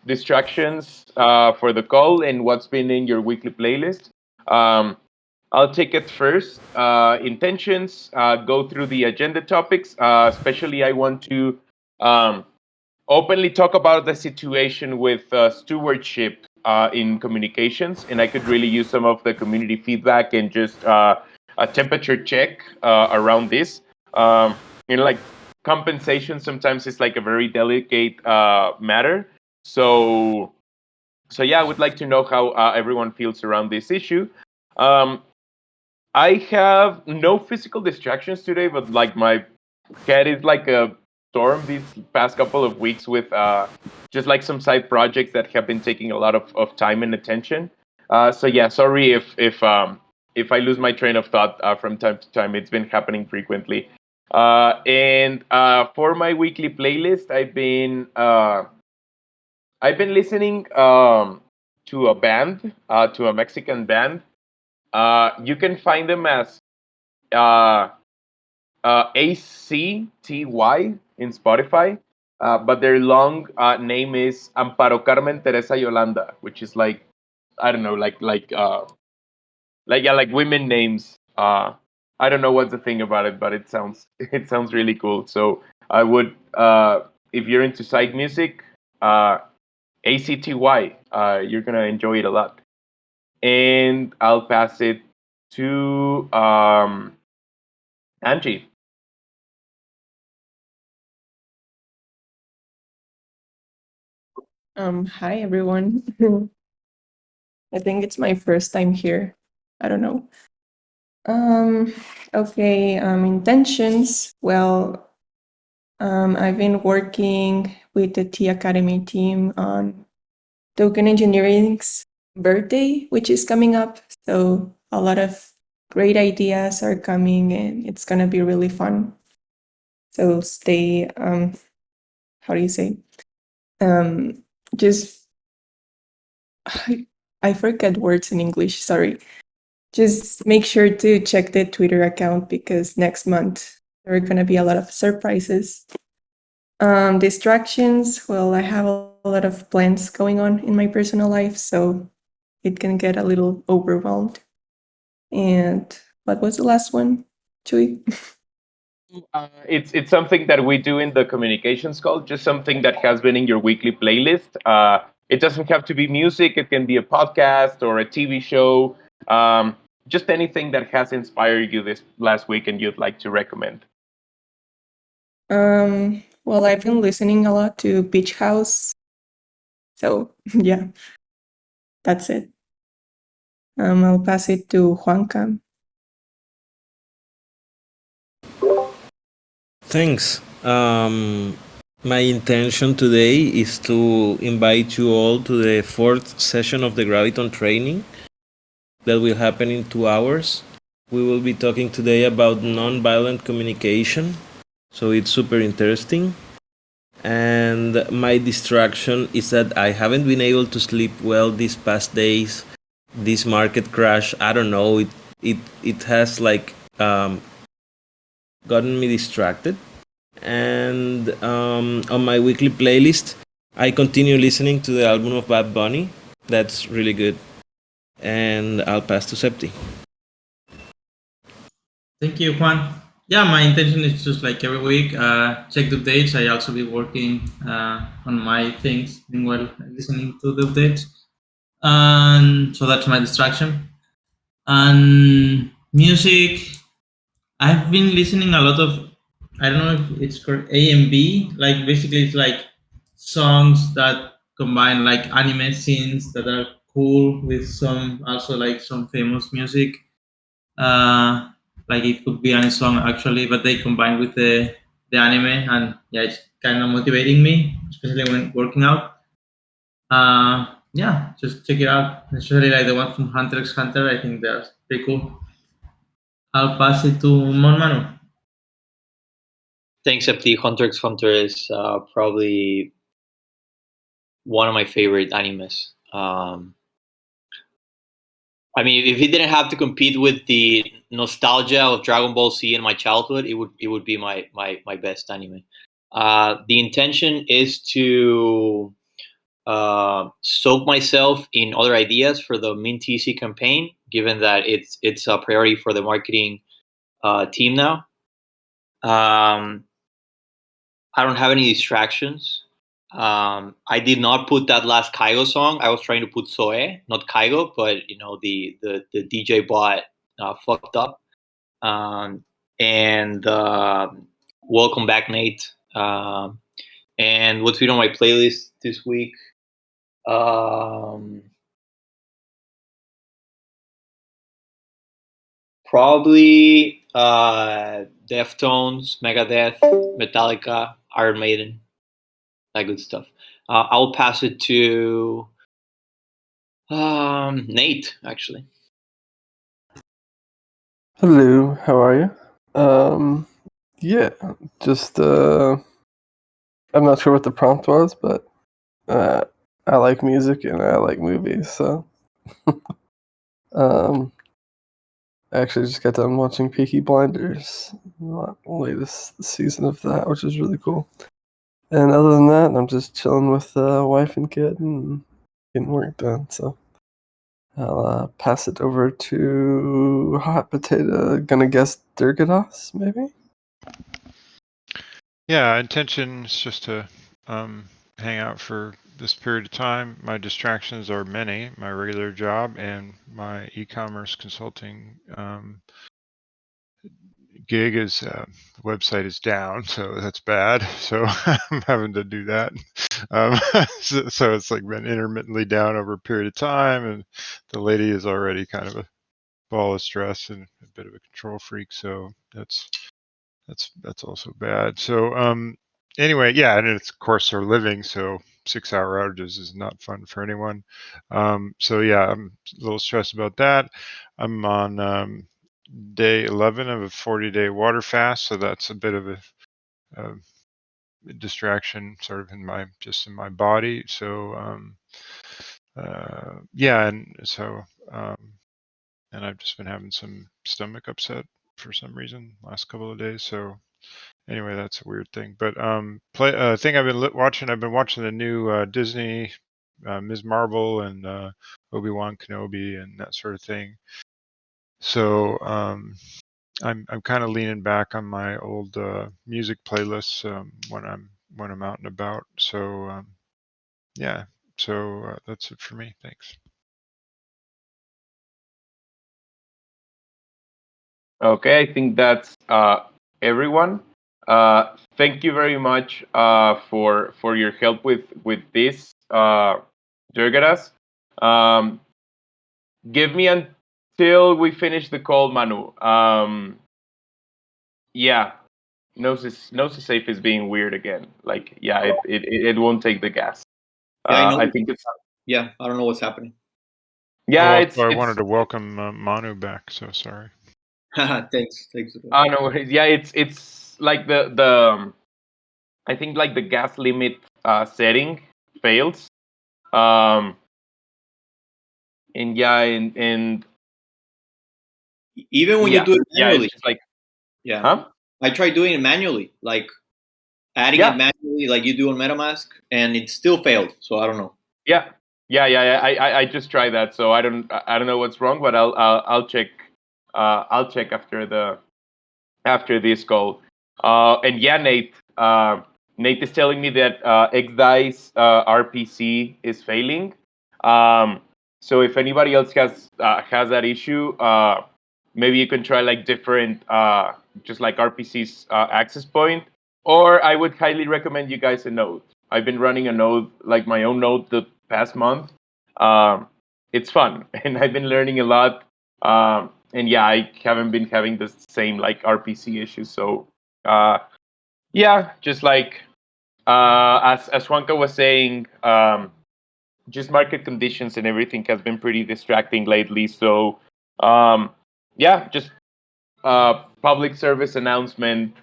distractions for the call and what's been in your weekly playlist. Um, I'll take it first. Intentions, go through the agenda topics. Especially, I want to um, openly talk about the situation with stewardship in communications, and I could really use some of the community feedback and just a temperature check around this. Um, like compensation, sometimes is like a very delicate matter. So, yeah, I would like to know how everyone feels around this issue. Um, I have no physical distractions today, but like my cat is like a storm these past couple of weeks with just like some side projects that have been taking a lot of time and attention. So yeah, sorry if I lose my train of thought from time to time. It's been happening frequently. And for my weekly playlist, I've been listening to a band, to a Mexican band. You can find them as uh, ACTY in Spotify, but their long name is Amparo Carmen Teresa Yolanda, which is like, I don't know, like yeah, like women names. I don't know what's the thing about it, but it sounds really cool. So I would, if you're into side music, ACTY, you're gonna enjoy it a lot. And I'll pass it to Angie. Hi everyone. I think it's my first time here. I don't know. Um, okay, intentions. Well, I've been working with the T Academy team on token engineering's birthday, which is coming up. So a lot of great ideas are coming and it's gonna be really fun. So stay, how do you say? Just I forget words in English, sorry. Just make sure to check the Twitter account because next month there are going to be a lot of surprises. Distractions, well, I have a lot of plans going on in my personal life, so it can get a little overwhelmed. And what was the last one, Chuy? It's something that we do in the communications call, just something that has been in your weekly playlist. It doesn't have to be music; it can be a podcast or a TV show. Just anything that has inspired you this last week and you'd like to recommend. Well, I've been listening a lot to Beach House, so yeah, that's it. I'll pass it to Juanca. Thanks. My intention today is to invite you all to the fourth session of the Graviton training that will happen in 2 hours. We will be talking today about nonviolent communication, so it's super interesting. And my distraction is that I haven't been able to sleep well these past days. This market crash, I don't know, it has like gotten me distracted. And on my weekly playlist, I continue listening to the album of Bad Bunny. That's really good. And I'll pass to Septi. Thank you, Juan. Yeah, my intention is just like every week, check the updates. I also be working on my things meanwhile listening to the updates. And so that's my distraction. And music, I've been listening a lot of, I don't know if it's called A and B. Like basically, it's like songs that combine like anime scenes that are cool with some also like some famous music. Uh, like it could be any song actually, but they combine with the anime, and yeah, it's kind of motivating me, especially when working out. Yeah, just check it out. Especially like the one from Hunter x Hunter. I think they're pretty cool. I'll pass it to Mon Manu. Thanks, FT. Hunter x Hunter is probably one of my favorite animes. I mean, if it didn't have to compete with the nostalgia of Dragon Ball Z in my childhood, it would be my best anime. The intention is to soak myself in other ideas for the Mint TC campaign, given that it's a priority for the marketing team now. I don't have any distractions. I did not put that last Kygo song. I was trying to put Zoe, not Kygo, but the DJ bot fucked up. And welcome back, Nate. And what's been on my playlist this week? Probably Deftones, Megadeth, Metallica, Iron Maiden, that good stuff. I'll pass it to Nate, actually. Hello, how are you? Yeah, just I'm not sure what the prompt was, but I like music and I like movies, so I actually just got done watching Peaky Blinders, the latest season of that, which is really cool. And other than that, I'm just chilling with wife and kid and getting work done. So I'll pass it over to Hot Potato. Gonna guess Durgados, maybe? Yeah, intention is just to hang out for this period of time. My distractions are many: my regular job and my e-commerce consulting gig is the website is down, so that's bad. So I'm having to do that. So it's like been intermittently down over a period of time, and the lady is already kind of a ball of stress and a bit of a control freak. So that's also bad. So anyway, yeah, and it's of course her living, so 6-hour outages is not fun for anyone. So yeah, I'm a little stressed about that. I'm on day 11 of a 40-day water fast, so that's a bit of a distraction, sort of in my body. So yeah, and so and I've just been having some stomach upset for some reason last couple of days. So anyway, that's a weird thing. But thing I've been watching. I've been watching the new Disney Ms. Marvel and Obi-Wan Kenobi and that sort of thing. So I'm kind of leaning back on my old music playlists when I'm out and about. So yeah. So that's it for me. Thanks. Okay, I think that's everyone. Thank you very much for your help with this, Durgaras. Give me until we finish the call, Manu. Yeah, Gnosis Safe is being weird again. Like, yeah, it won't take the gas. Yeah, I know. I think it's Yeah, I don't know what's happening. yeah. Also, I wanted to welcome Manu back. So sorry. Thanks. No worries. Yeah, it's like the I think like the gas limit setting fails. And yeah, and Even when you do it manually. it's just like, yeah. huh? I tried doing it manually, like adding it manually, like you do on MetaMask, and it still failed. So I don't know. Yeah. I just tried that, so I don't know what's wrong, but I'll check. I'll check after this call. And yeah, Nate. Nate is telling me that XDICE RPC is failing. So if anybody else has that issue, maybe you can try like different, just like RPC's access point. Or I would highly recommend you guys a node. I've been running a node, like my own node, the past month. It's fun, and I've been learning a lot. And yeah, I haven't been having the same like RPC issues. So yeah, just like as Juanca was saying, just market conditions and everything has been pretty distracting lately. So yeah, just public service announcement.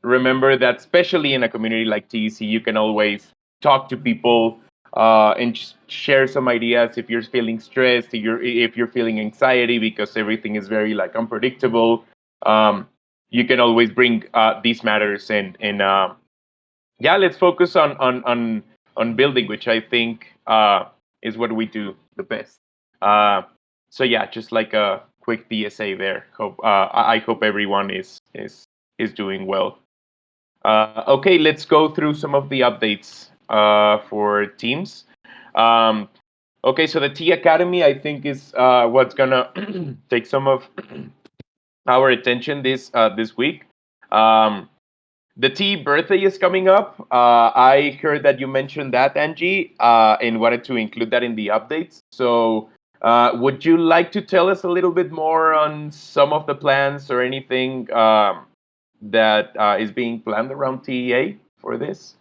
Remember that, especially in a community like TEC, you can always talk to people and just share some ideas if you're feeling stressed, if you're feeling anxiety because everything is very like unpredictable. You can always bring these matters and yeah, let's focus on on building, which I think is what we do the best. So yeah, just like a quick PSA there. I hope everyone is doing well. Okay, let's go through some of the updates for teams. Okay, so the T Academy, I think, is what's gonna take some of our attention this week. The T birthday is coming up. I heard that you mentioned that, Angie, and wanted to include that in the updates. So, would you like to tell us a little bit more on some of the plans or anything that is being planned around TEA for this?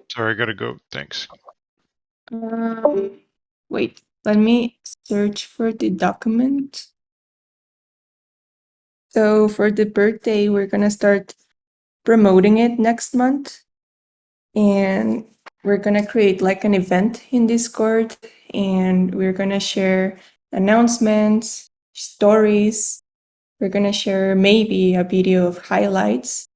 Sorry, I gotta go. Thanks. Wait, let me search for the document. So for the birthday, we're gonna start promoting it next month, and we're gonna create like an event in Discord, and we're gonna share announcements, stories. We're gonna share maybe a video of highlights.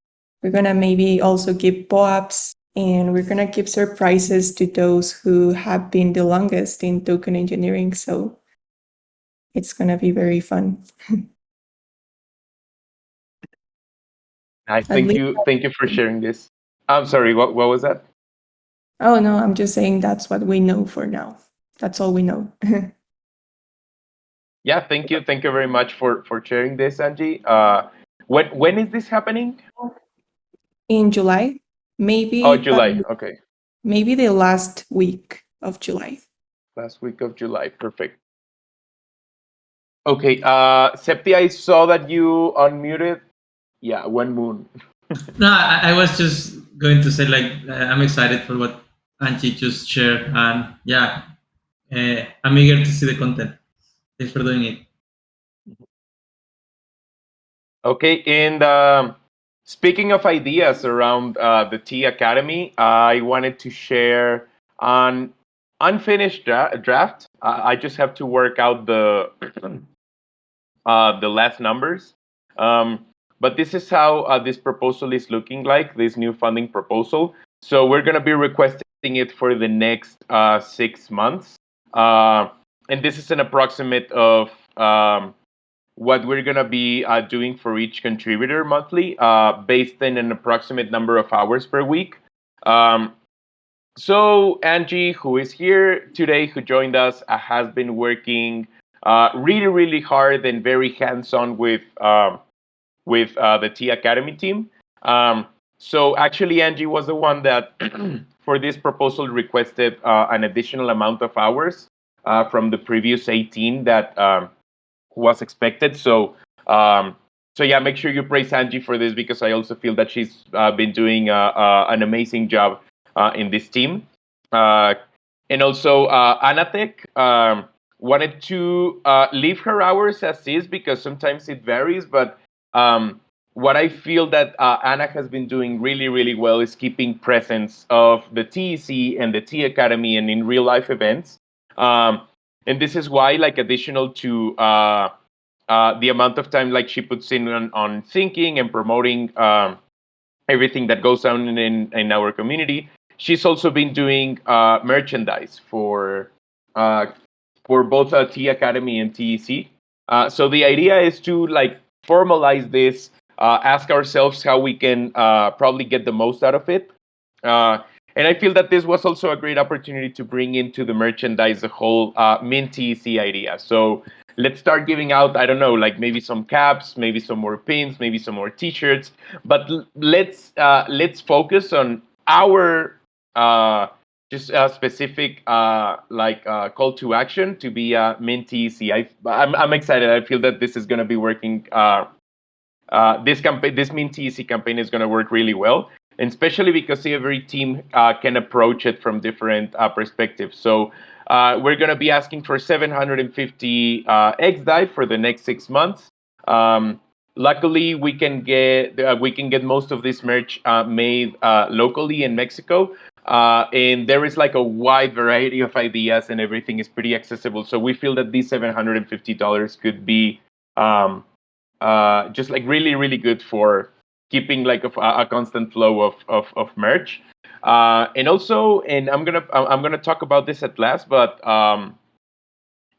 We're gonna maybe also give POAPs, and we're gonna give surprises to those who have been the longest in token engineering. So it's gonna be very fun. I At thank least, you. Thank you for sharing this. I'm sorry. What was that? oh no, I'm just saying that's what we know for now. That's all we know. Yeah, thank you. Thank you very much for sharing this, Angie. When is this happening? In July, Oh, maybe July. Okay, maybe the last week of July. last week of July. Perfect. Okay, Septi, I saw that you unmuted. Yeah, one moon. No, I was just going to say like I'm excited for what Angie just shared, and yeah, I'm eager to see the content. Thanks for doing it. Okay, and speaking of ideas around the T Academy, I wanted to share an unfinished draft. I just have to work out the last numbers. But this is how this proposal is looking like, this new funding proposal. So we're going to be requesting it for the next 6 months. And this is an approximate of what we're going to be doing for each contributor monthly based on an approximate number of hours per week. So Angie, who is here today, who joined us, has been working really, really hard and very hands-on with the T Academy team. So actually, Angie was the one that, for this proposal, requested an additional amount of hours from the previous 18 that was expected. So yeah, make sure you praise Angie for this because I also feel that she's been doing an amazing job in this team. And also, Anatek wanted to leave her hours as is because sometimes it varies. But what I feel that Anna has been doing really, really well is keeping presence of the TEC and the T Academy and in real life events. And this is why, like, additional to the amount of time like she puts in on thinking and promoting everything that goes on in our community, she's also been doing merchandise for both T Academy and TEC. So the idea is to like formalize this, ask ourselves how we can probably get the most out of it. And I feel that this was also a great opportunity to bring into the merchandise the whole Mint TEC idea. So let's start giving out, I don't know, like maybe some caps, maybe some more pins, maybe some more T-shirts. But let's focus on our just a specific call to action to be Mint TEC. I'm excited. I feel that this is going to be working. This Mint TEC campaign is going to work really well, and especially because every team can approach it from different perspectives. So we're going to be asking for 750 XDAI for the next 6 months. Luckily, we can get most of this merch made locally in Mexico, and there is like a wide variety of ideas, and everything is pretty accessible. So we feel that these $750 could be just like really, really good for keeping like a constant flow of merch. And also, and I'm gonna talk about this at last, but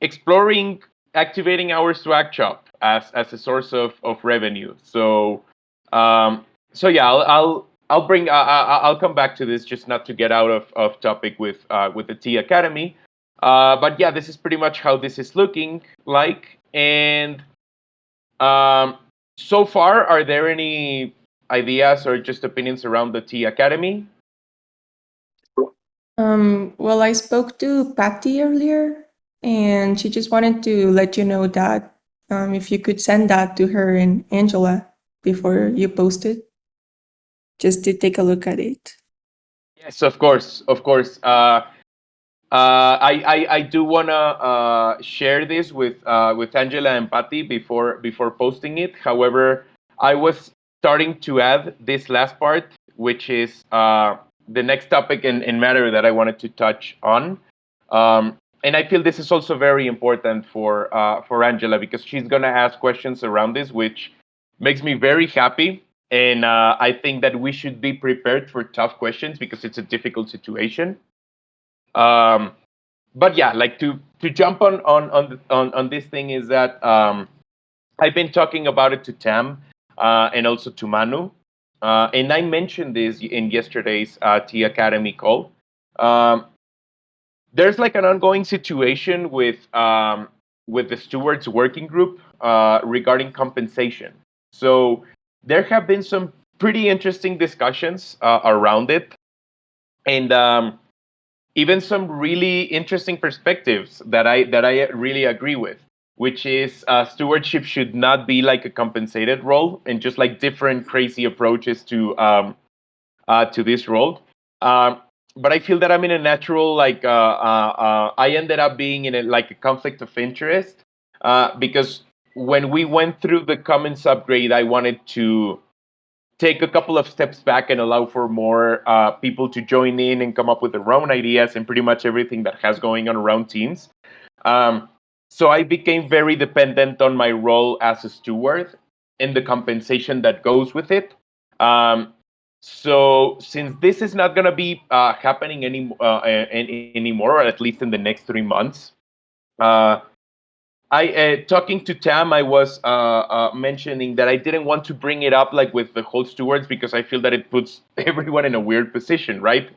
exploring activating our swag shop as a source of revenue. So yeah, I'll bring I'll come back to this, just not to get out of topic with the T Academy. But yeah, this is pretty much how this is looking like. And um, so far, are there any ideas or just opinions around the T Academy? Well, I spoke to Patty earlier, and she just wanted to let you know that if you could send that to her and Angela before you post it, just to take a look at it. Yes, of course, of course. I do wanna share this with Angela and Patty before posting it. However, I was starting to add this last part, which is the next topic in matter that I wanted to touch on. And I feel this is also very important for Angela, because she's gonna ask questions around this, which makes me very happy. And I think that we should be prepared for tough questions because it's a difficult situation. Um, but yeah, like to jump on this thing is that I've been talking about it to Tam and also to Manu, and I mentioned this in yesterday's T Academy call. Um, there's like an ongoing situation with the stewards working group regarding compensation. So there have been some pretty interesting discussions around it, and even some really interesting perspectives that I really agree with, which is stewardship should not be like a compensated role, and just like different crazy approaches to this role. Um, but I feel that I'm in a natural I ended up being in a conflict of interest because when we went through the commons upgrade, I wanted to take a couple of steps back and allow for more people to join in and come up with their own ideas and pretty much everything that has going on around teams. Um, so I became very dependent on my role as a steward and the compensation that goes with it. Um, so since this is not going to be happening anymore, or at least in the next 3 months, uh, I talking to Tam, I was mentioning that I didn't want to bring it up like with the whole stewards, because I feel that it puts everyone in a weird position, right?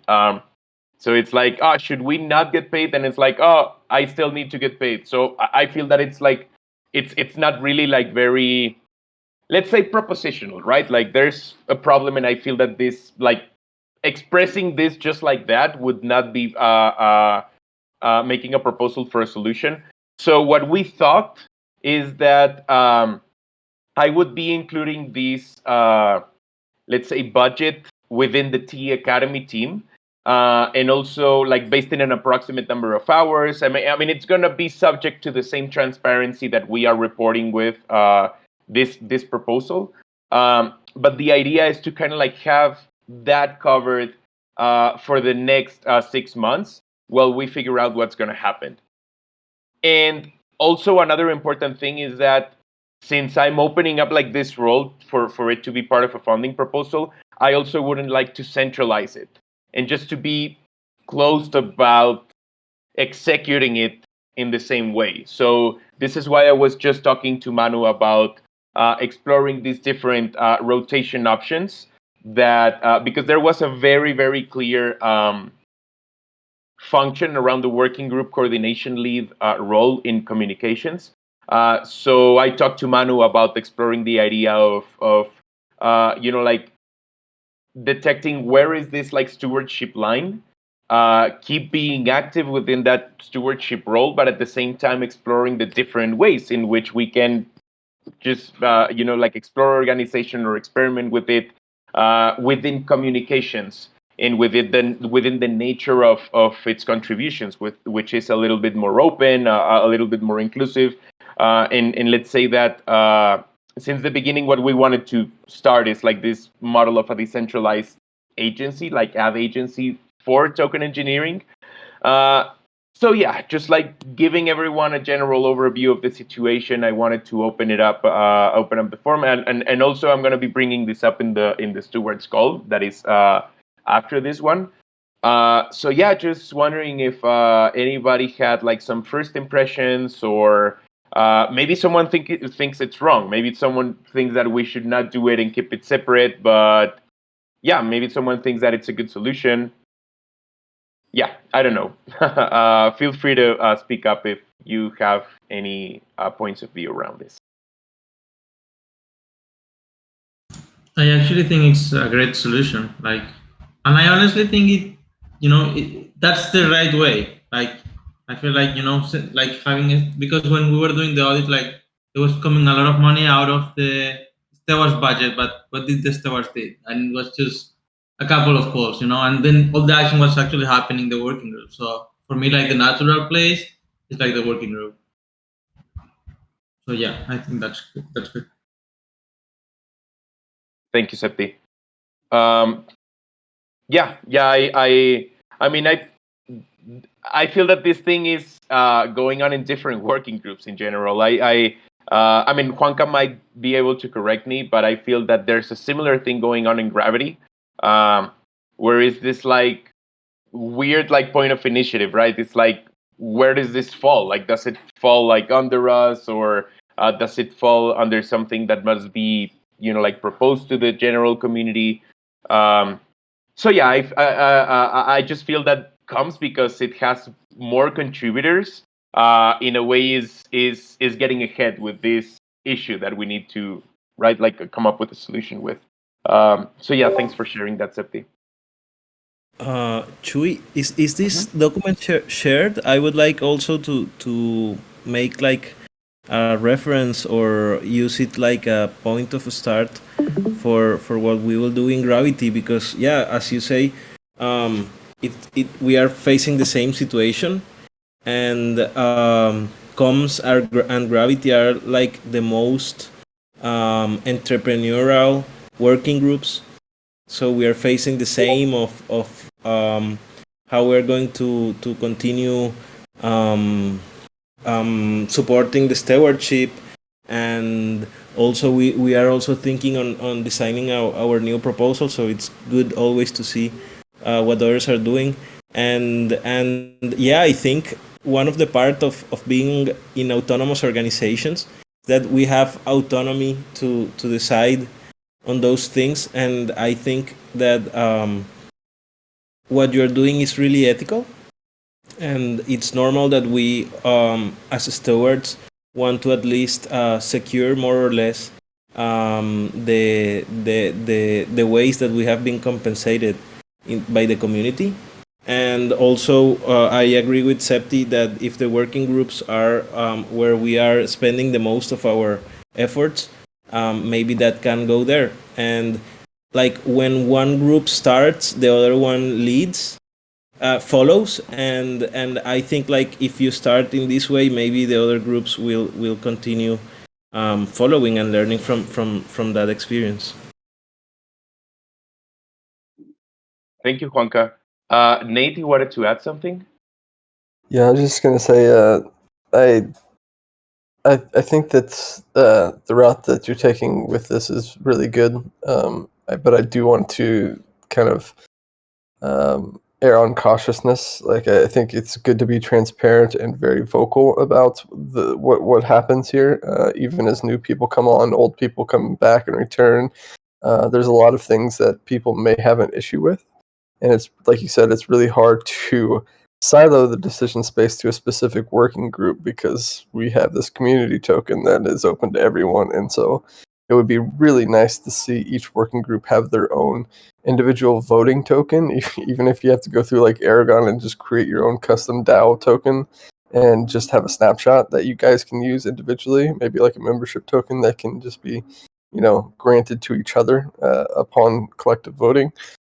So it's like, oh, should we not get paid? And it's like, oh, I still need to get paid. So I feel that it's like it's not really like very, let's say, propositional, right? Like there's a problem, and I feel that this, like, expressing this just like that would not be making a proposal for a solution. So what we thought is that I would be including this, let's say, budget within the T Academy team, and also like based in an approximate number of hours. I mean, it's gonna be subject to the same transparency that we are reporting with this proposal. But the idea is to kind of like have that covered for the next 6 months while we figure out what's gonna happen. And also another important thing is that since I'm opening up like this role for it to be part of a funding proposal, I also wouldn't like to centralize it and just to be closed about executing it in the same way. So this is why I was just talking to Manu about exploring these different rotation options, that because there was a very, very clear function around the working group coordination lead role in communications. So I talked to Manu about exploring the idea of like detecting where is this like stewardship line, keep being active within that stewardship role, but at the same time exploring the different ways in which we can just like explore organization or experiment with it within communications and within the nature of its contributions, which is a little bit more open, a little bit more inclusive, and let's say that since the beginning, what we wanted to start is like this model of a decentralized agency, like ad agency for token engineering. Uh, so yeah, just like giving everyone a general overview of the situation, I wanted to open up the forum, and also I'm going to be bringing this up in the stewards call that is after this one. So yeah, just wondering if anybody had like some first impressions, or maybe someone thinks it's wrong. Maybe someone thinks that we should not do it and keep it separate. But yeah, maybe someone thinks that it's a good solution. Yeah, I don't know. Feel free to speak up if you have any points of view around this. I actually think it's a great solution. Like, and I honestly think that's the right way. Like, I feel like like having it, because when we were doing the audit, like it was coming a lot of money out of the Stewards budget, but what did the Stewards did? And it was just a couple of calls, and then all the action was actually happening in the working group. So for me, like the natural place is like the working group. So yeah, I think that's good. That's good. Thank you, Septi. Um, yeah. I mean, I feel that this thing is going on in different working groups in general. I mean, Juanca might be able to correct me, but I feel that there's a similar thing going on in Gravity, where is this like weird like point of initiative, right? It's like, where does this fall? Like, does it fall like under us, or does it fall under something that must be like proposed to the general community? Um, so yeah, I just feel that comes because it has more contributors. In a way, is getting ahead with this issue that we need to, right, like come up with a solution with. So yeah, thanks for sharing that, Septi. Chuy, is this document shared? I would like also to make like a reference or use it like a point of start for what we will do in Gravity, because yeah, as you say, it we are facing the same situation, and comms and Gravity are like the most entrepreneurial working groups, so we are facing the same of how we're going to continue um, supporting the stewardship, and also we are also thinking on designing our new proposal, so it's good always to see what others are doing. And yeah, I think one of the part of being in autonomous organizations, that we have autonomy to decide on those things, and I think that what you're doing is really ethical, and it's normal that we as stewards want to at least secure more or less the ways that we have been compensated by the community. And also, I agree with Septi that if the working groups are where we are spending the most of our efforts, maybe that can go there. And like when one group starts, the other one leads, follows, and I think like if you start in this way, maybe the other groups will continue following and learning from that experience. Thank you, Juanca. Nate, you wanted to add something? Yeah, I was just gonna say, I think that the route that you're taking with this is really good. But I do want to kind of err on cautiousness. Like, I think it's good to be transparent and very vocal about what happens here. Even as new people come on, old people come back and return. There's a lot of things that people may have an issue with, and it's like you said, it's really hard to silo the decision space to a specific working group because we have this community token that is open to everyone, and so it would be really nice to see each working group have their own individual voting token, even if you have to go through like Aragon and just create your own custom DAO token and just have a snapshot that you guys can use individually, maybe like a membership token that can just be, granted to each other upon collective voting.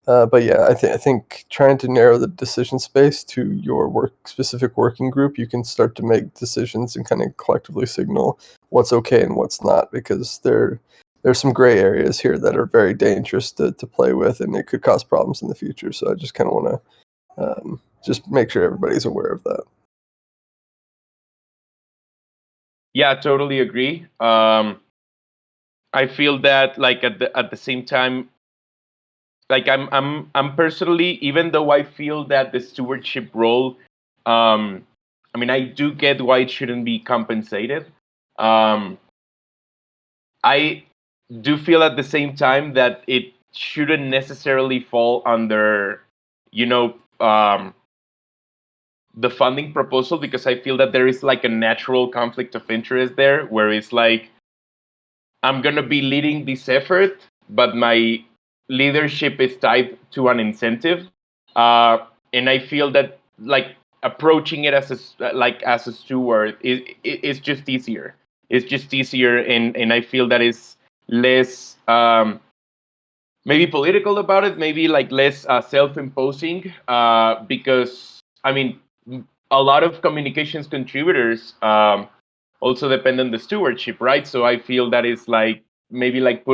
But yeah, I think trying to narrow the decision space to your specific working group, you can start to make decisions and kind of collectively signal what's okay and what's not, because there's some gray areas here that are very dangerous to play with, and it could cause problems in the future. So I just kind of want to just make sure everybody's aware of that. Yeah, totally agree. I feel that like at the same time, like I'm personally, even though I feel that the stewardship role, I mean, I do get why it shouldn't be compensated. I do feel at the same time that it shouldn't necessarily fall under, you know, the funding proposal, because I feel that there is like a natural conflict of interest there, where it's like I'm gonna be leading this effort, but my leadership is tied to an incentive, and I feel that like approaching it as as a steward is just easier. It's just easier, and I feel that is less maybe political about it, maybe like less self-imposing, because I mean a lot of communications contributors also depend on the stewardship, right? So I feel that is like maybe like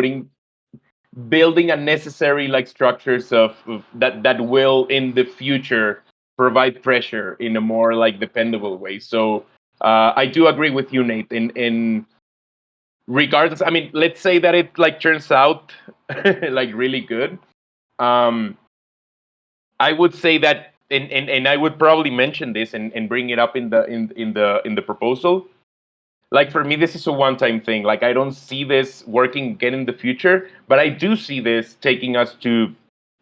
building unnecessary like structures of that will in the future provide pressure in a more like dependable way. So I do agree with you, Nate. In regardless, I mean, let's say that it like turns out like really good. Um, I would say that, and I would probably mention this and bring it up in the proposal. Like for me, this is a one-time thing. Like I don't see this working again in the future, but I do see this taking us to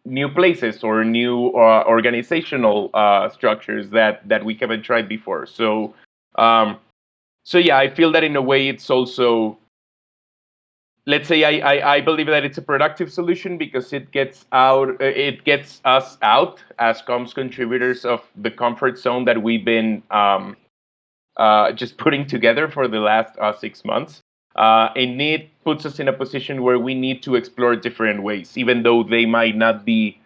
new places or new organizational structures that we haven't tried before. Um, so yeah, I feel that in a way it's also, let's say I believe that it's a productive solution because it gets us out as comms contributors of the comfort zone that we've been just putting together for the last 6 months. And it puts us in a position where we need to explore different ways, even though they might not be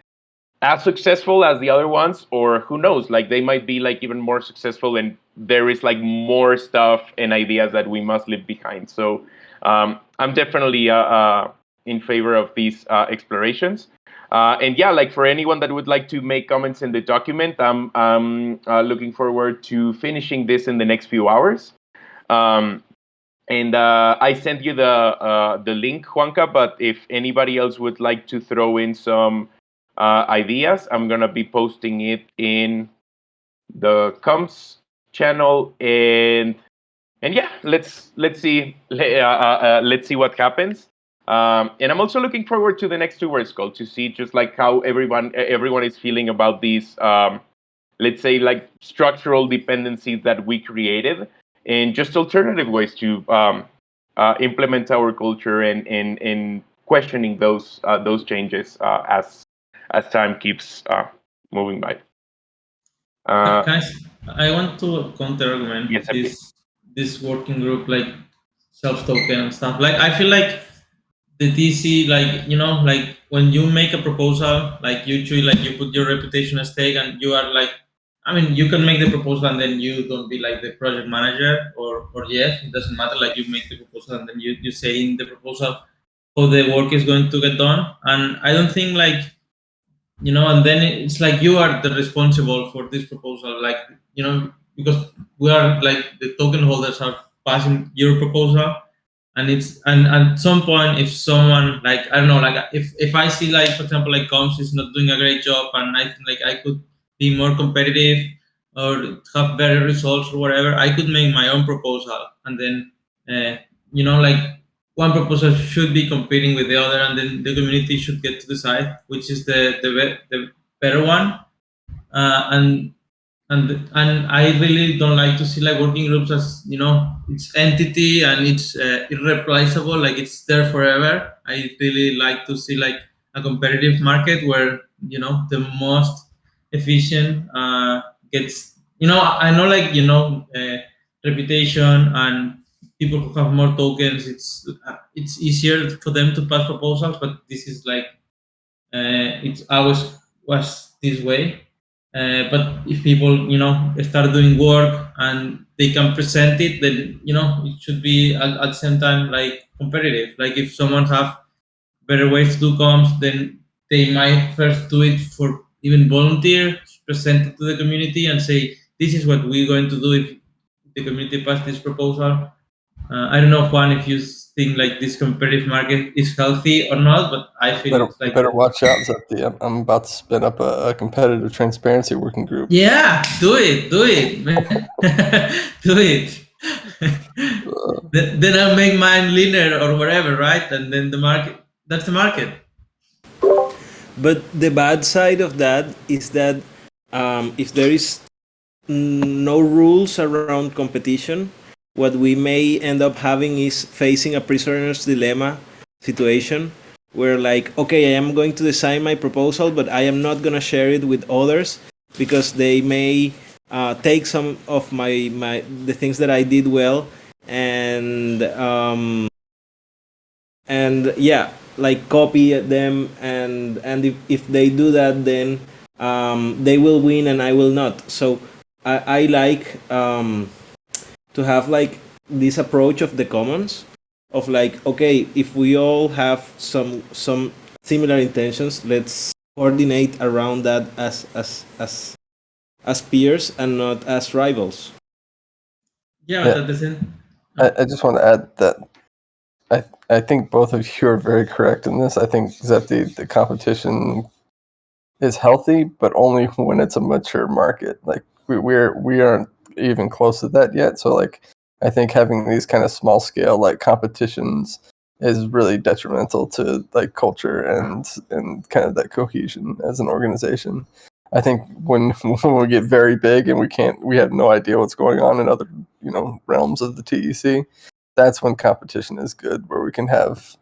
as successful as the other ones, or who knows, like they might be like even more successful, and there is like more stuff and ideas that we must leave behind. So I'm definitely in favor of these explorations. And yeah, like for anyone that would like to make comments in the document, I'm looking forward to finishing this in the next few hours. Um, and I sent you the link, Juanca. But if anybody else would like to throw in some ideas, I'm gonna be posting it in the comms channel, and yeah, let's see let's see what happens. And I'm also looking forward to the next Stewards call to see just like how everyone is feeling about these let's say like structural dependencies that we created, and just alternative ways to implement our culture, and questioning those changes as time keeps moving by. Can I want to counter argument Yes, okay. this working group like self token and stuff. Like I feel like the DC, like like when you make a proposal, like you Chuy, like you put your reputation at stake, and you are like, I mean, you can make the proposal and then you don't be like the project manager, or yes, it doesn't matter. Like you make the proposal and then you say in the proposal how the work is going to get done, and I don't think like and then it's like you are the responsible for this proposal, like because we are like the token holders are passing your proposal, and it's and at some point if someone like I don't know, like if I see like for example like comms is not doing a great job, and I think like I could be more competitive or have better results or whatever, I could make my own proposal, and then like one proposal should be competing with the other, and then the community should get to decide which is the better one. And I really don't like to see like working groups as it's entity and it's irreplaceable, like it's there forever. I really like to see like a competitive market where the most efficient gets. I know like reputation and people who have more tokens. It's easier for them to pass proposals, but this is like it's always was this way. But if people, start doing work and they can present it, then it should be at the same time like competitive. Like if someone have better ways to do comms, then they might first do it for even volunteer, present it to the community, and say this is what we're going to do if the community pass this proposal. I don't know, Juan, if you think like this competitive market is healthy or not, but I feel it's like Better watch out, Zepti. I'm about to spin up a competitive transparency working group. yeah, do it, man. Do it. Then I'll make mine linear or whatever, right? And then the market, that's the market. But the bad side of that is that if there is no rules around competition, what we may end up having is facing a prisoner's dilemma situation where, like, okay, I am going to design my proposal, but I am not going to share it with others because they may take some of the things that I did well, and yeah, like copy them, and if they do that, then they will win and I will not. So I like to have like this approach of the commons of like, okay, if we all have some similar intentions, let's coordinate around that as peers and not as rivals. Yeah, Yeah. that doesn't. I just want to add that I think both of you are very correct in this. I think that the competition is healthy, but only when it's a mature market. Like we aren't even close to that yet. So like I think having these kind of small scale like competitions is really detrimental to like culture and kind of that cohesion as an organization. I think when we get very big and we have no idea what's going on in other realms of the TEC, that's when competition is good, where we can have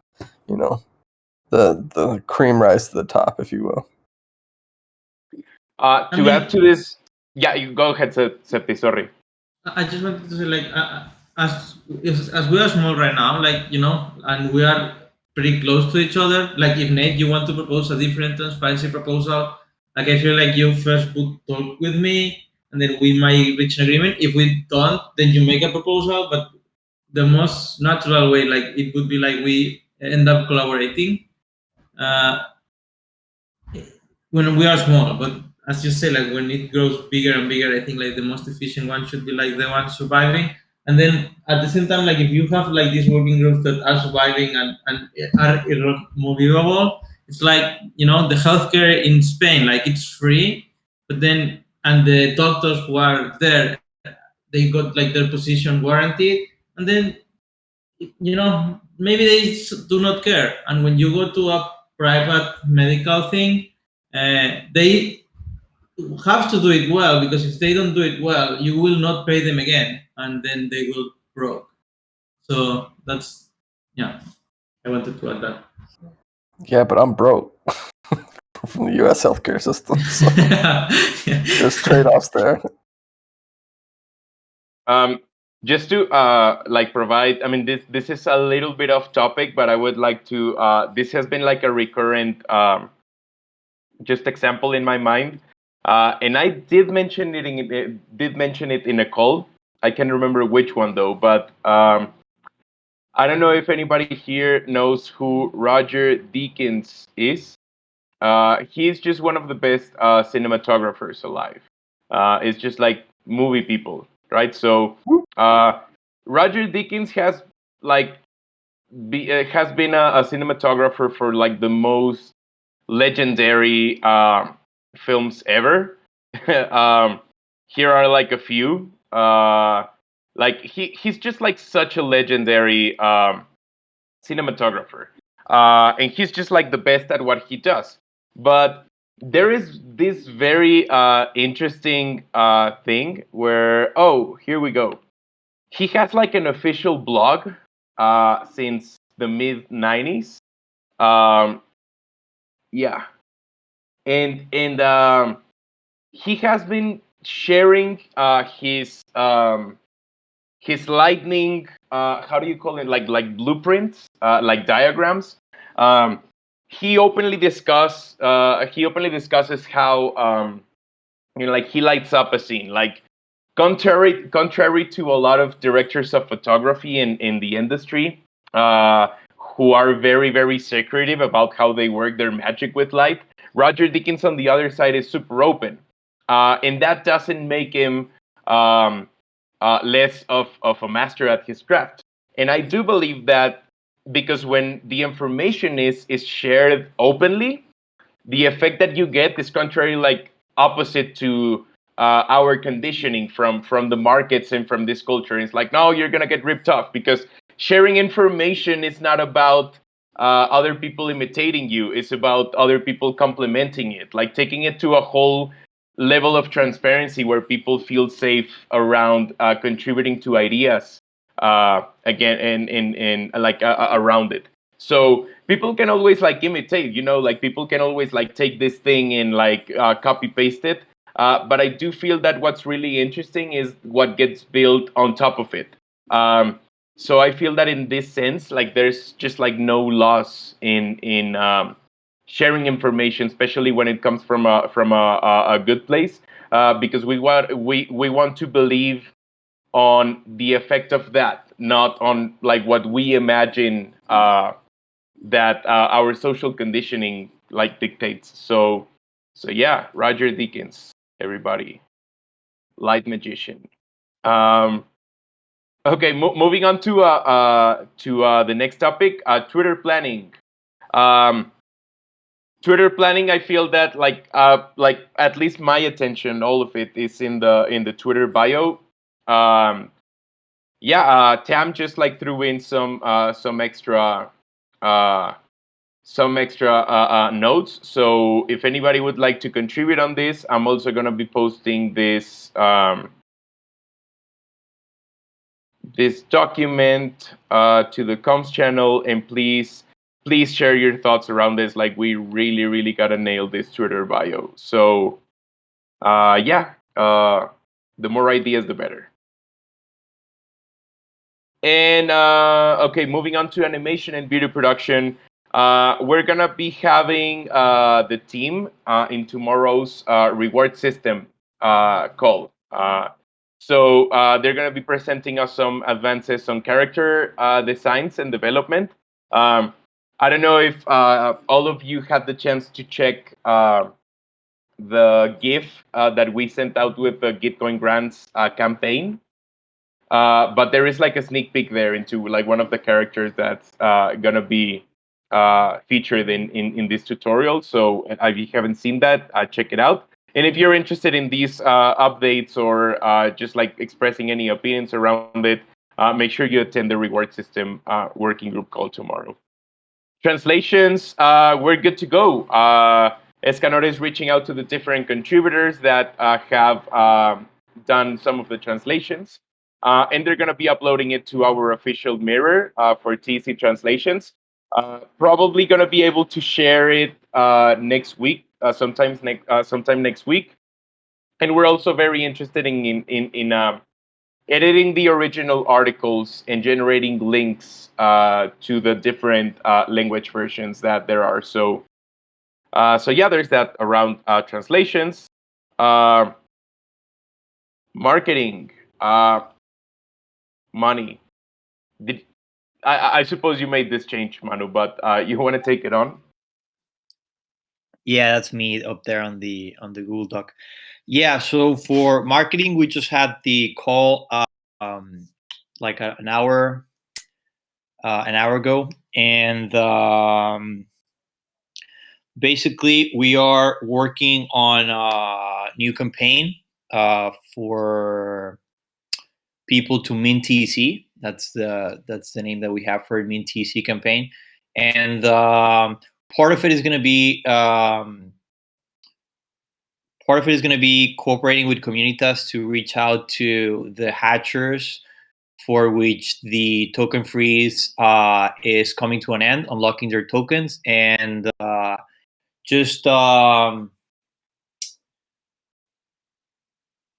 the cream rise to the top, if you will. To add to this, yeah, you go ahead, Septi, sorry. I just wanted to say, like, as we are small right now, like, and we are pretty close to each other. Like, if Nate, you want to propose a different transparency proposal, like, I feel like you first would talk with me, and then we might reach an agreement. If we don't, then you make a proposal. But the most natural way, like, it would be like we end up collaborating. When we are small, but as you say, like when it grows bigger and bigger, I think like the most efficient one should be like the one surviving. And then at the same time, like if you have like these working groups that are surviving and are irremovable, it's like the healthcare in Spain, like it's free, but then and the doctors who are there, they got like their position guaranteed, and then maybe they do not care. And when you go to a private medical thing, they have to do it well, because if they don't do it well, you will not pay them again, and then they will broke. So that's I wanted to add that. Yeah, but I'm broke from the U.S. healthcare system, so there's trade-offs there. Just to like provide, I mean, this is a little bit off topic, but I would like to. This has been like a recurrent just example in my mind, and I did mention it in a call. I can't remember which one though, but I don't know if anybody here knows who Roger Deakins is. He's just one of the best cinematographers alive. It's just like movie people, right? So Roger Deakins has like has been a cinematographer for like the most legendary films ever. Here are like a few. Like he's just like such a legendary cinematographer, and he's just like the best at what he does. But there is this very interesting thing where here we go. He has like an official blog since the mid '90s. Um, yeah, and he has been sharing his lightning how do you call it, like blueprints, like diagrams. He openly discusses how like he lights up a scene, like contrary to a lot of directors of photography in the industry, who are very, very secretive about how they work their magic with light. Roger Deakins, on the other side, is super open, and that doesn't make him less of a master at his craft. And I do believe that because when the information is shared openly, the effect that you get is contrary, like opposite to our conditioning from the markets and from this culture. It's like, no, you're gonna get ripped off because sharing information is not about other people imitating you. It's about other people complementing it, like taking it to a whole level of transparency where people feel safe around contributing to ideas again and like around it. So people can always like imitate, like people can always like take this thing and like copy paste it. But I do feel that what's really interesting is what gets built on top of it. So I feel that in this sense, like there's just like no loss in sharing information, especially when it comes from a good place, because we want to believe on the effect of that, not on like what we imagine that our social conditioning like dictates. So yeah, Roger Deakins, everybody, light magician. Um, okay, moving on to the next topic, Twitter planning. Um, Twitter planning, I feel that like at least my attention, all of it is in the Twitter bio. Um, yeah, Tam just like threw in some extra uh, notes. So if anybody would like to contribute on this, I'm also going to be posting this document to the comms channel, and please share your thoughts around this. Like we really gotta nail this Twitter bio. So yeah, the more ideas, the better. And okay, moving on to animation and video production. We're gonna be having the team in tomorrow's reward system call. So they're gonna be presenting us some advances on character designs and development. I don't know if all of you had the chance to check the GIF that we sent out with the Gitcoin grants campaign. But there is like a sneak peek there into like one of the characters that's gonna be featured in this tutorial. So if you haven't seen that, check it out. And if you're interested in these updates or just like expressing any opinions around it, make sure you attend the reward system working group call tomorrow. Translations, we're good to go. Escanor is reaching out to the different contributors that have done some of the translations. And they're going to be uploading it to our official mirror for TC translations. Probably going to be able to share it next week, sometime next week. And we're also very interested in editing the original articles and generating links to the different language versions that there are. So yeah, there's that around translations, marketing, money. I suppose you made this change, Manu, but you want to take it on? Yeah, that's me up there on the Google Doc. Yeah, so for marketing, we just had the call like an hour ago, and basically we are working on a new campaign for people to mint TC. That's the name that we have for mint TC campaign, and part of it is going to be cooperating with Comunitas to reach out to the hatchers for which the token freeze is coming to an end, unlocking their tokens, and just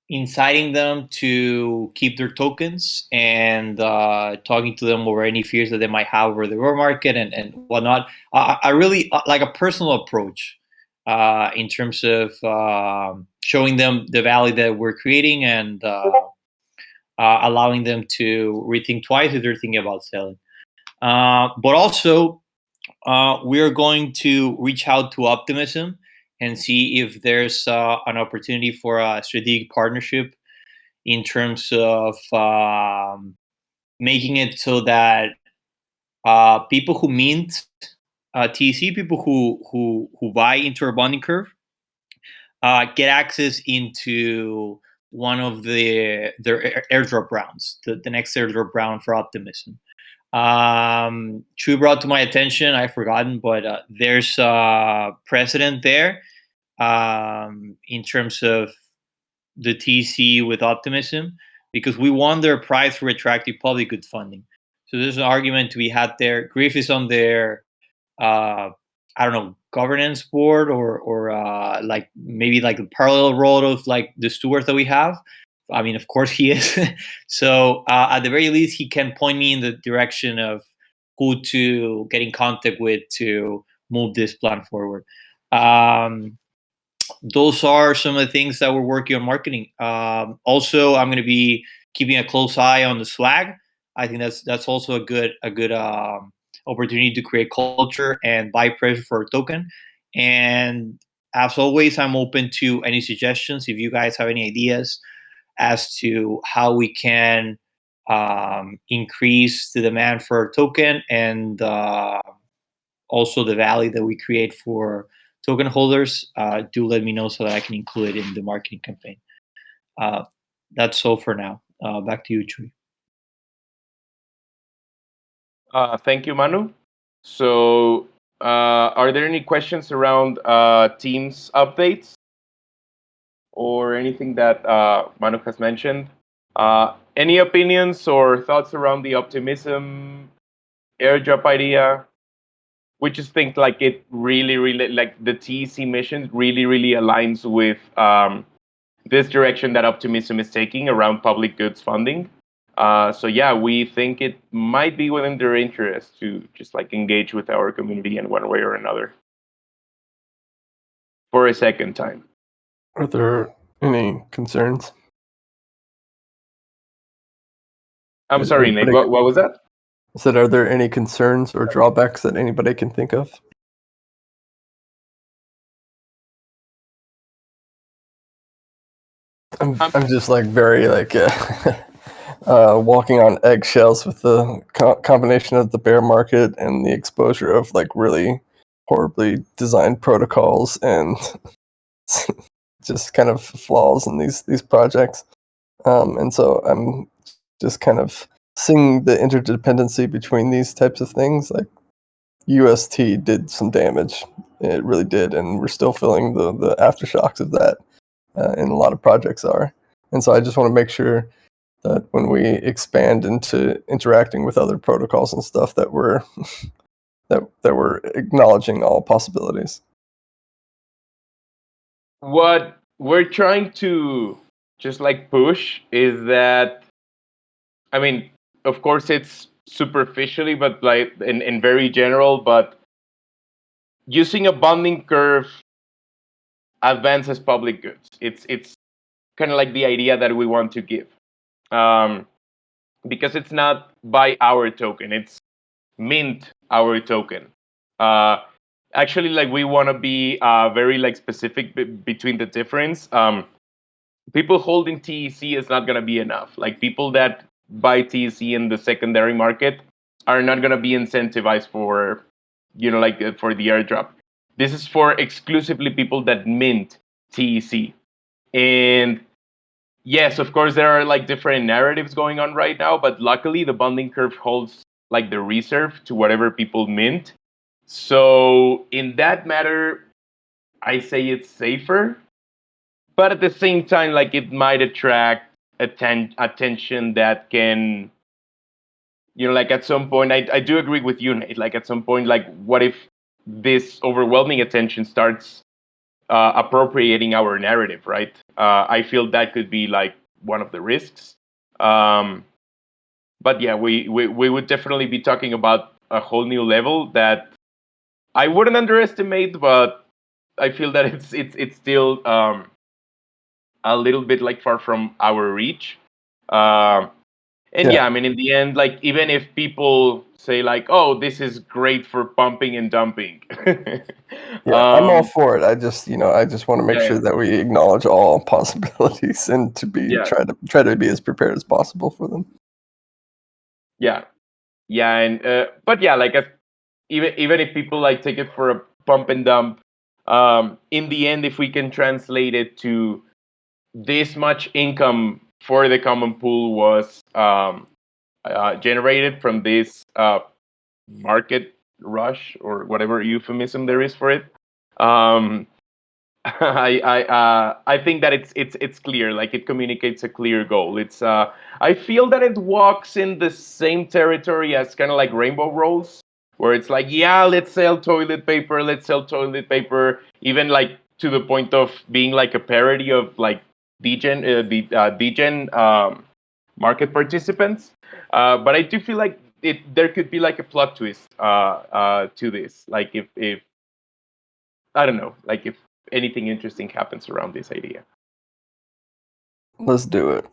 inciting them to keep their tokens and talking to them over any fears that they might have over the bear market and whatnot. I really like a personal approach in terms of showing them the value that we're creating and allowing them to rethink twice if they're thinking about selling. But also, we're going to reach out to Optimism and see if there's an opportunity for a strategic partnership in terms of making it so that people who mint TC, people who buy into our bonding curve, get access into one of their airdrop rounds, the next airdrop round for Optimism. Chuy brought to my attention, I've forgotten, but there's a precedent there in terms of the TC with Optimism, because we won their prize for attractive public good funding. So there's an argument to be had there. Griff is on their I don't know, governance board or like maybe like a parallel role of like the stewards that we have. I mean, of course he is. So at the very least, he can point me in the direction of who to get in contact with to move this plan forward. Those are some of the things that we're working on marketing. Also, I'm going to be keeping a close eye on the swag. I think that's also a good opportunity to create culture and buy pressure for a token. And as always, I'm open to any suggestions. If you guys have any ideas as to how we can increase the demand for a token and also the value that we create for token holders, do let me know so that I can include it in the marketing campaign. That's all for now. Back to you, Chuy. Thank you, Manu. So, are there any questions around Teams updates or anything that Manu has mentioned? Any opinions or thoughts around the Optimism airdrop idea? We just think like it really, like the TEC mission really aligns with this direction that Optimism is taking around public goods funding. So yeah, we think it might be within their interest to just like engage with our community in one way or another for a second time. Are there any concerns? I'm sorry, Nate. What was that? I said, are there any concerns or drawbacks that anybody can think of? I'm just like very like walking on eggshells with the combination of the bear market and the exposure of like really horribly designed protocols and just kind of flaws in these projects. And so I'm just kind of seeing the interdependency between these types of things. Like UST did some damage, it really did, and we're still feeling the aftershocks of that. And a lot of projects are. And so I just want to make sure that when we expand into interacting with other protocols and stuff, that we're that we're acknowledging all possibilities. What we're trying to just like push is that, I mean, of course it's superficially, but like in very general, but using a bonding curve advances public goods. It's kind of like the idea that we want to give, because it's not buy our token, it's mint our token. Actually, like we want to be very like specific between the difference. People holding TEC is not going to be enough. Like people that buy TEC in the secondary market are not going to be incentivized for, like for the airdrop. This is for exclusively people that mint TEC. And yes, of course, there are like different narratives going on right now, but luckily the bonding curve holds like the reserve to whatever people mint. So in that matter, I say it's safer. But at the same time, like it might attract attention that can, like at some point, I do agree with you, Nate. Like at some point, like what if this overwhelming attention starts appropriating our narrative, right? I feel that could be like one of the risks. But yeah, we would definitely be talking about a whole new level that I wouldn't underestimate, but I feel that it's still a little bit like far from our reach. And yeah, I mean, in the end, like even if people say like, "Oh, this is great for pumping and dumping," I'm all for it. I just want to make sure that we acknowledge all possibilities and to be try to be as prepared as possible for them. Yeah, yeah, and but yeah, like even if people like take it for a pump and dump, in the end, if we can translate it to this much income for the common pool was generated from this market rush or whatever euphemism there is for it. Um, I think that it's clear. Like it communicates a clear goal. It's I feel that it walks in the same territory as kind of like Rainbow Rolls, where it's like, yeah, let's sell toilet paper, let's sell toilet paper, even like to the point of being like a parody of like degen market participants. But I do feel like there could be like a plot twist to this. Like if I don't know, like if anything interesting happens around this idea. Let's do it.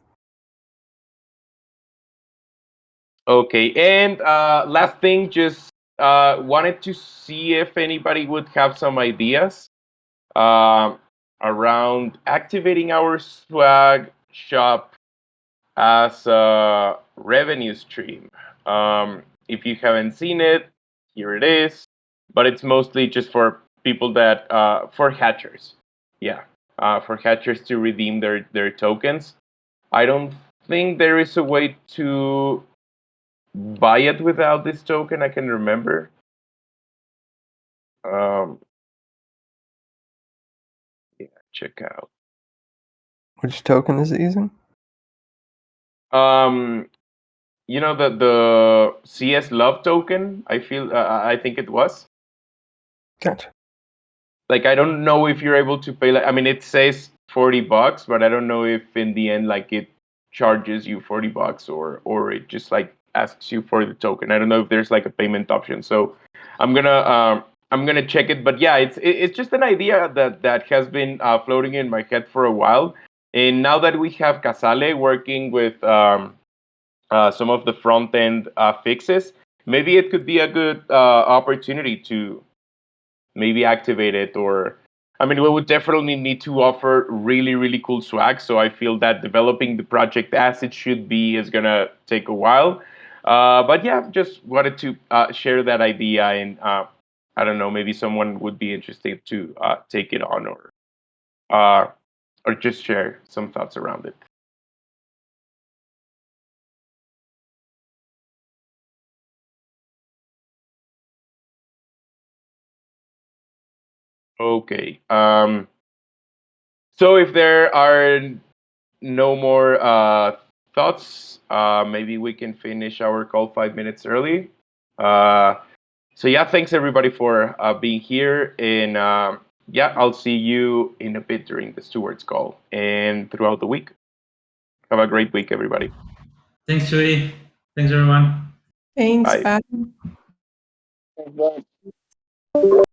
Okay, and last thing, just wanted to see if anybody would have some ideas um around activating our swag shop as a revenue stream. If you haven't seen it, here it is. But it's mostly just for people that for hatchers. Yeah, for hatchers to redeem their tokens. I don't think there is a way to buy it without this token. I can remember. Um, yeah, check out. Which token is it using? Um, you know the CS Love token. I think it was. Gotcha. Like I don't know if you're able to pay. Like I mean, it says $40, but I don't know if in the end like it charges you $40 or it just like asks you for the token. I don't know if there's like a payment option. So I'm gonna check it. But yeah, it's just an idea that has been floating in my head for a while. And now that we have Casale working with some of the front end fixes, maybe it could be a good opportunity to maybe activate it. Or I mean, we would definitely need to offer really really cool swag, so I feel that developing the project as it should be is gonna take a while. But yeah, just wanted to share that idea, and I don't know, maybe someone would be interested to take it on, uh, or just share some thoughts around it. Okay, so if there are no more thoughts, maybe we can finish our call 5 minutes early. Uh, so yeah, thanks everybody for being here, and yeah, I'll see you in a bit during the Stewards call and throughout the week. Have a great week, everybody. Thanks, Chuy. Thanks, everyone. Thanks. Bye. Bye.